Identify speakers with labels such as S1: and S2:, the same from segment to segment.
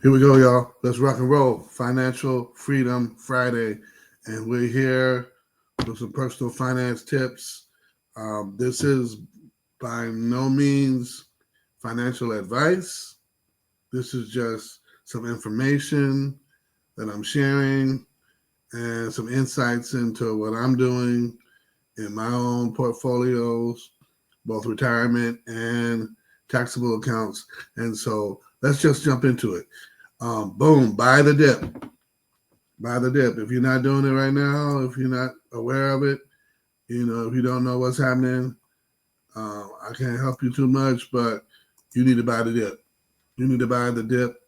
S1: Here we go, y'all. Let's rock and roll. Financial Freedom Friday. And we're here with some personal finance tips. This is by no means financial advice. This is just some information that I'm sharing and some insights into what I'm doing in my own portfolios, both retirement and taxable accounts. And so let's just jump into it. Boom, buy the dip. Buy the dip. If you're not doing it right now, if you're not aware of it, if you don't know what's happening, I can't help you too much, but you need to buy the dip. You need to buy the dip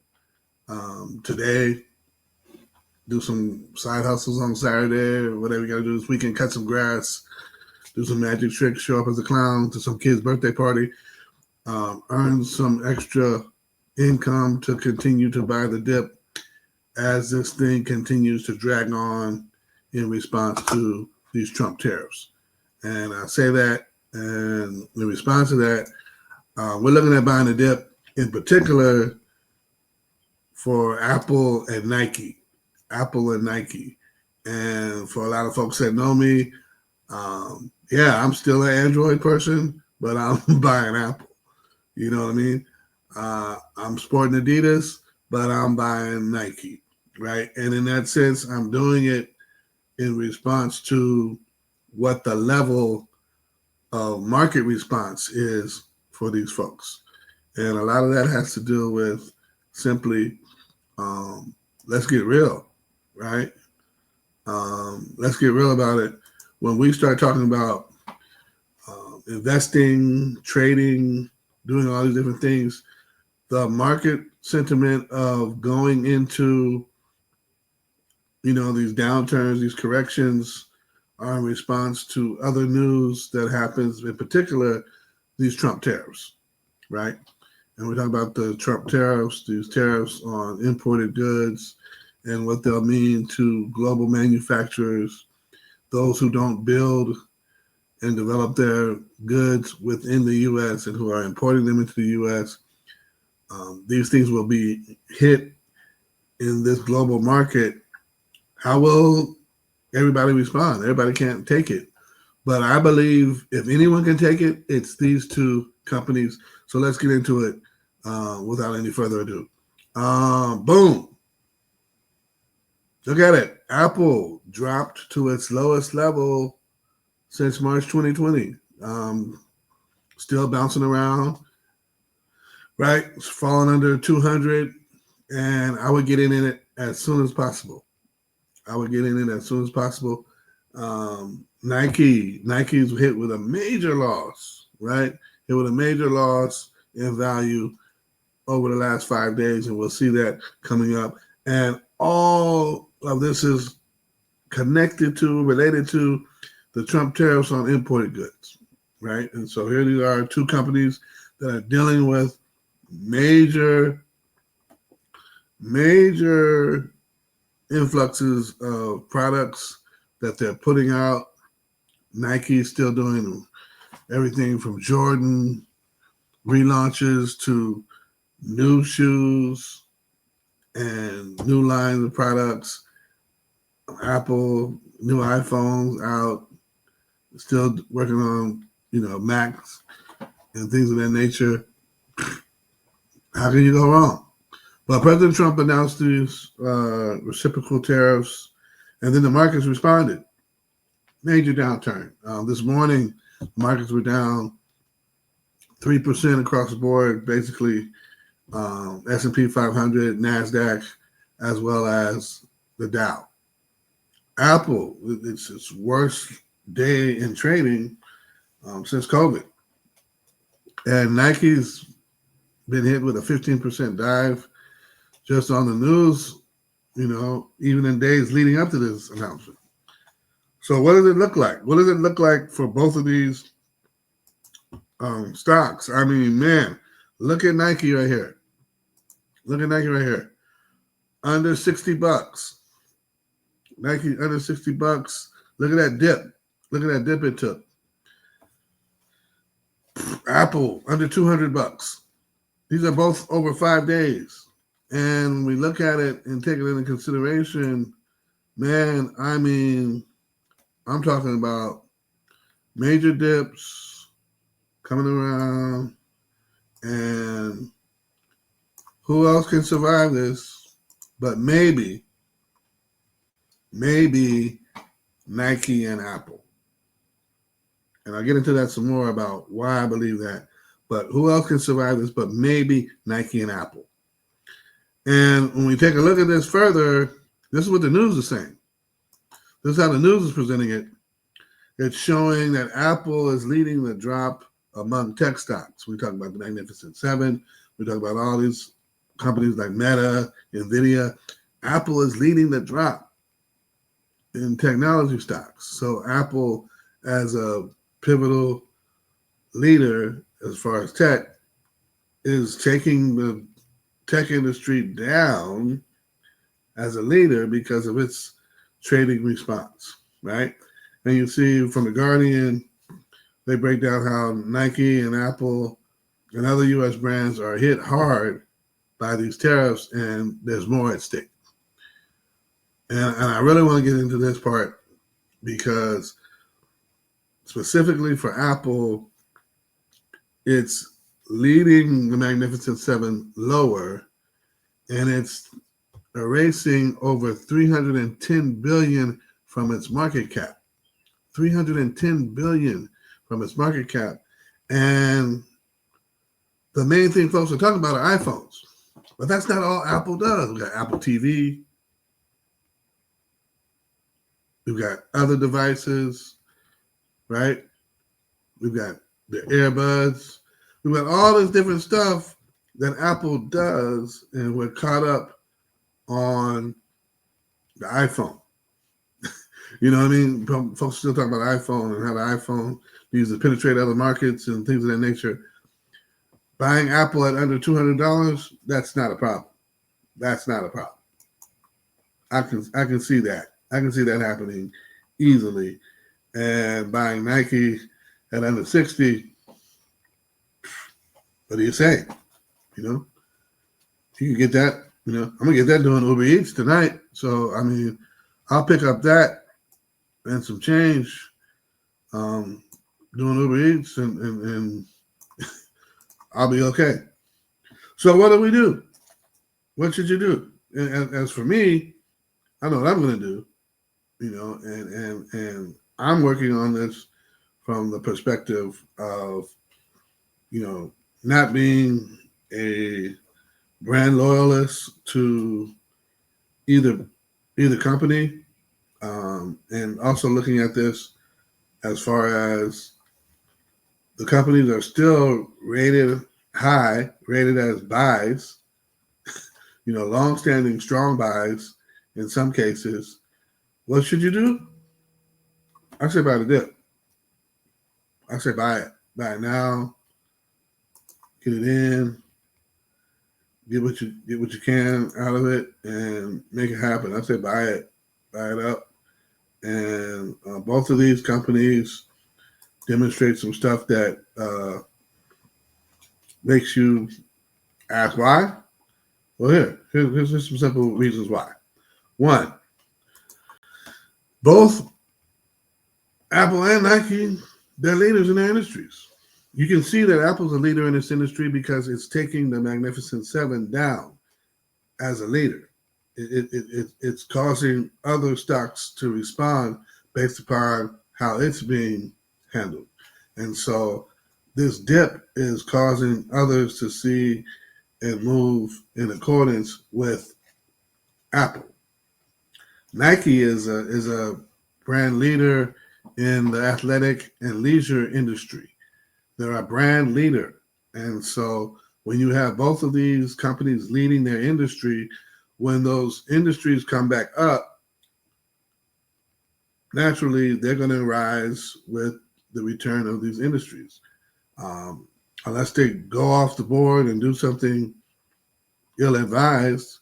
S1: today. Do some side hustles on Saturday or whatever you got to do this weekend. Cut some grass. Do some magic tricks. Show up as a clown to some kid's birthday party. Earn some extra income to continue to buy the dip as this thing continues to drag on in response to these Trump tariffs. And I say that, and in response to that, we're looking at buying a dip in particular for Apple and Nike. Apple and Nike. And for a lot of folks that know me, yeah, I'm still an Android person, but I'm buying Apple. You know what I mean? I'm sporting Adidas, but I'm buying Nike, right? And in that sense, I'm doing it in response to what the level of market response is for these folks. And a lot of that has to do with simply, let's get real, right? Let's get real about it. When we start talking about investing, trading, doing all these different things, the market sentiment of going into these downturns, these corrections are in response to other news that happens, in particular these Trump tariffs, right? And we talk about the Trump tariffs, these tariffs on imported goods and what they'll mean to global manufacturers, those who don't build and develop their goods within the U.S. and who are importing them into the U.S. These things will be hit in this global market. How will everybody respond? Everybody can't take it. But I believe if anyone can take it, it's these two companies. So let's get into it without any further ado. Boom. Look at it. Apple dropped to its lowest level since March 2020. Still bouncing around, right? It's falling under 200. And I would get in it as soon as possible. I would get in it as soon as possible. Nike's hit with a major loss, right? Hit with a major loss in value over the last 5 days, and we'll see that coming up. And all of this is related to the Trump tariffs on imported goods, right? And so here these are two companies that are dealing with major influxes of products that they're putting out. Nike's still doing everything from Jordan relaunches to new shoes and new lines of products. Apple, new iPhones out, still working on, Macs and things of that nature. How can you go wrong? Well, President Trump announced these reciprocal tariffs, and then the markets responded. Major downturn. This morning, markets were down 3% across the board, basically S&P 500, NASDAQ, as well as the Dow. Apple, it's its worst day in trading since COVID. And Nike's been hit with a 15% dive just on the news, even in days leading up to this announcement. So what does it look like? What does it look like for both of these stocks? I mean, man, look at Nike right here. Look at Nike right here. Under $60. Nike under $60. Look at that dip. Look at that dip it took. Apple under $200. These are both over 5 days. And we look at it and take it into consideration, man, I mean, I'm talking about major dips coming around, and who else can survive this but maybe Nike and Apple. And I'll get into that some more about why I believe that. But who else can survive this but maybe Nike and Apple? And when we take a look at this further, this is what the news is saying. This is how the news is presenting it. It's showing that Apple is leading the drop among tech stocks. We talk about the Magnificent Seven. We talk about all these companies like Meta, Nvidia. Apple is leading the drop in technology stocks. So Apple, as a pivotal leader as far as tech, is taking the tech industry down as a leader because of its trading response, right? And you see from the Guardian, they break down how Nike and Apple and other U.S. brands are hit hard by these tariffs, and there's more at stake. And I really want to get into this part because specifically for Apple, it's leading the Magnificent Seven lower, and it's erasing over $310 billion from its market cap. $310 billion from its market cap. And the main thing folks are talking about are iPhones. But that's not all Apple does. We've got Apple TV. We've got other devices, right? We've got the earbuds. We've got all this different stuff that Apple does, and we're caught up on the iPhone. You know what I mean? Folks still talk about iPhone and how the iPhone needs to penetrate other markets and things of that nature. Buying Apple at under $200, that's not a problem. That's not a problem. I can see that. I can see that happening easily. And buying Nike at under 60, what do you say? You know, you can get that. You know, I'm gonna get that doing Uber Eats tonight. So I mean, I'll pick up that and some change doing Uber Eats, and I'll be okay. So what do we do? What should you do? And as for me, I know what I'm going to do, you know, and I'm working on this from the perspective of, you know, not being a brand loyalist to either company, and also looking at this as far as the companies are still rated high, rated as buys, you know, long-standing strong buys in some cases. What should you do? I say buy the dip. I say buy it. Buy it now. Get it in. Get what you can out of it and make it happen. I say buy it. Buy it up. And both of these companies demonstrate some stuff that makes you ask why. Well, here's some simple reasons why. One, both Apple and Nike, they're leaders in their industries. You can see that Apple's a leader in this industry because it's taking the Magnificent Seven down as a leader. It's causing other stocks to respond based upon how it's being handled. And so this dip is causing others to see and move in accordance with Apple. Nike is a brand leader in the athletic and leisure industry. They're a brand leader. And so when you have both of these companies leading their industry, when those industries come back up, naturally they're going to rise with the return of these industries. Unless they go off the board and do something ill-advised,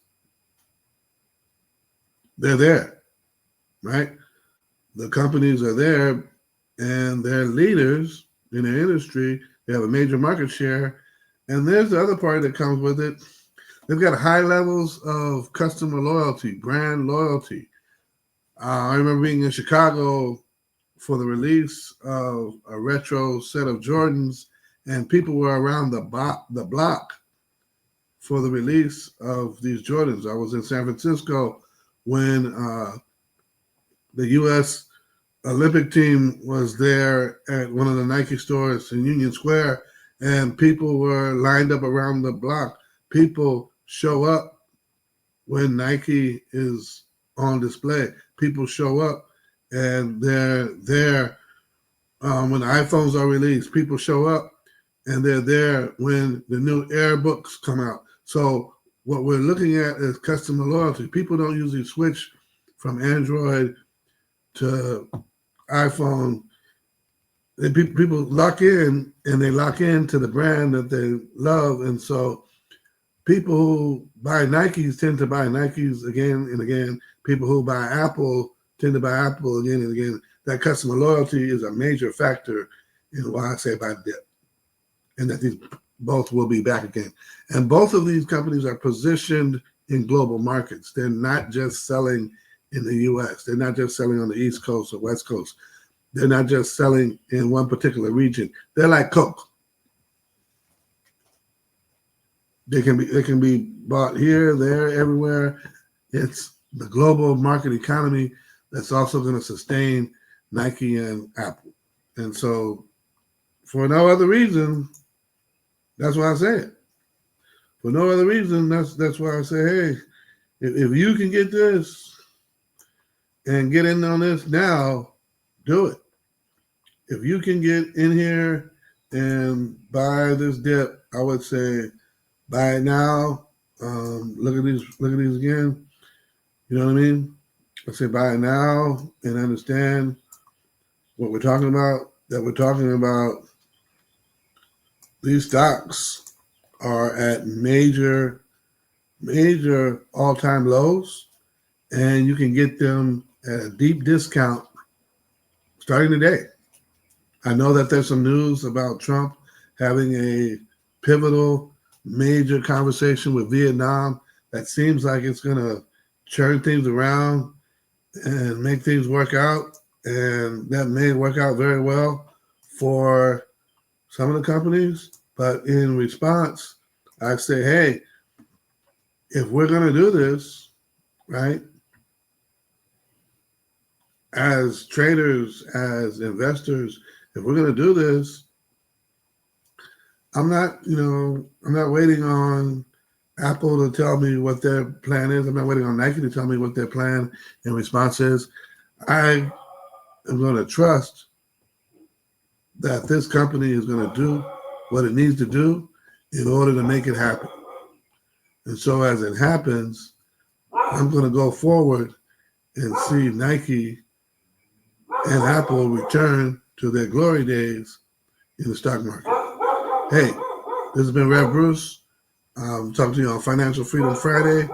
S1: they're there, right? The companies are there and they're leaders in their industry. They have a major market share. And there's the other part that comes with it. They've got high levels of customer loyalty, brand loyalty. I remember being in Chicago for the release of a retro set of Jordans, and people were around the block for the release of these Jordans. I was in San Francisco when the U.S. Olympic team was there at one of the Nike stores in Union Square, and people were lined up around the block. People show up when Nike is on display. People show up and they're there when the iPhones are released. People show up and they're there when the new Air books come out. So what we're looking at is customer loyalty. People don't usually switch from Android to iPhone. People lock in, and they lock into the brand that they love. And so people who buy Nikes tend to buy Nikes again and again. People who buy Apple tend to buy Apple again and again. That customer loyalty is a major factor in why I say buy the dip, and that these both will be back again. And both of these companies are positioned in global markets. They're not just selling in the U.S. They're not just selling on the East Coast or West Coast. They're not just selling in one particular region. They're like Coke. They can be bought here, there, everywhere. It's the global market economy that's also going to sustain Nike and Apple. And so, for no other reason, that's why I say it. For no other reason, that's why I say, hey, if you can get this and get in on this now, do it. If you can get in here and buy this dip, I would say buy it now. Look at these again. You know what I mean? I say buy it now and understand what we're talking about. That we're talking about these stocks are at major all-time lows, and you can get them at a deep discount starting today. I know that there's some news about Trump having a pivotal, major conversation with Vietnam that seems like it's going to turn things around and make things work out. And that may work out very well for some of the companies. But in response, I say, hey, if we're going to do this, right, as traders, as investors, if we're going to do this, I'm not waiting on Apple to tell me what their plan is. I'm not waiting on Nike to tell me what their plan in response is. I am going to trust that this company is going to do what it needs to do in order to make it happen. And so as it happens, I'm going to go forward and see Nike and Apple return to their glory days in the stock market. Hey, this has been Rev Bruce. I'm talking to you on Financial Freedom Friday.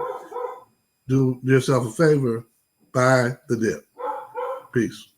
S1: Do yourself a favor, buy the dip. Peace.